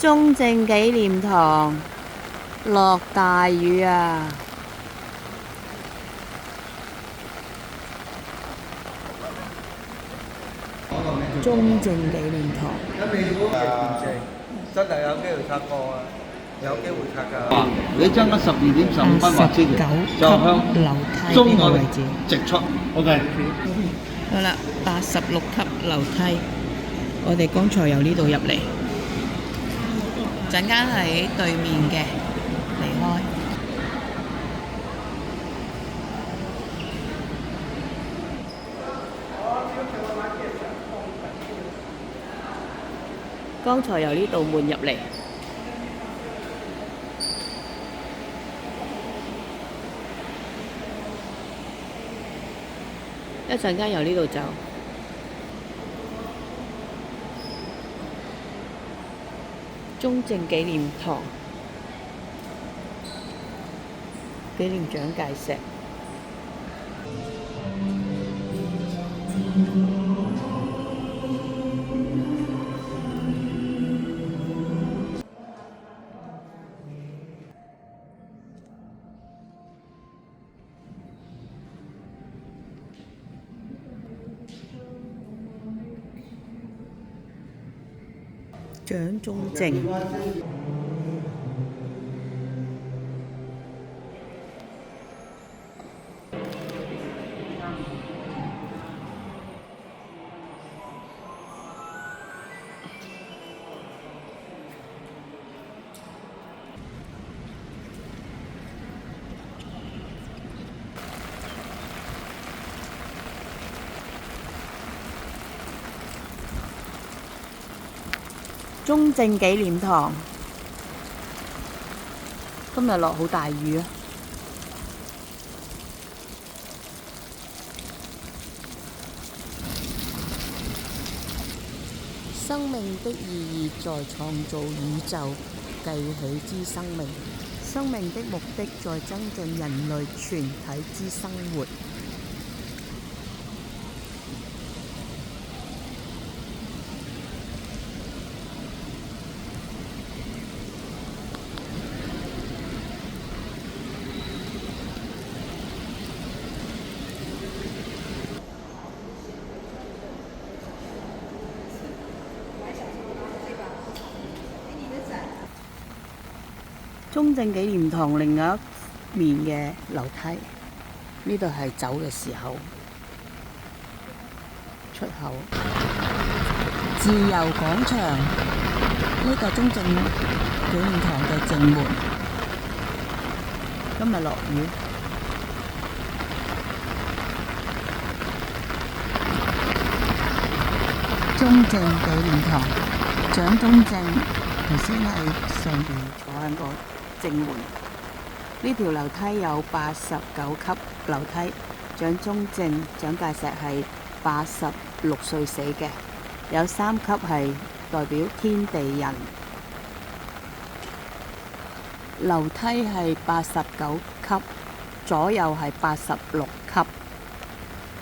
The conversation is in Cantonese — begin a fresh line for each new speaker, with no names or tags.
中正紀念堂落大雨啊！中正紀念堂
真係有機會拆過啊！有機會拆㗎。你將嗰12.15或之前就向
樓梯
中
呢個位置。
直出。OK。
好啦，86級樓梯，我哋剛才由呢度入嚟，陣間喺對面嘅離開。剛才由呢道門入嚟，一陣間由呢度走。中正紀念堂紀念蔣介石。蔣中正。中正紀念堂今日落好大雨啊！生命的意義在創造宇宙，繼許之生命。生命的目的在增進人類全體之生活。中正紀念堂另外一面嘅樓梯，呢度係走嘅時候出口。自由廣場呢個中正紀念堂嘅正門，今日落雨。中正紀念堂，蔣中正頭先喺上邊坐喺個正門。呢條樓梯有89級樓梯，蔣中正蔣介石係86歲死嘅，有3級係代表天地人。樓梯係89級，左右係86級。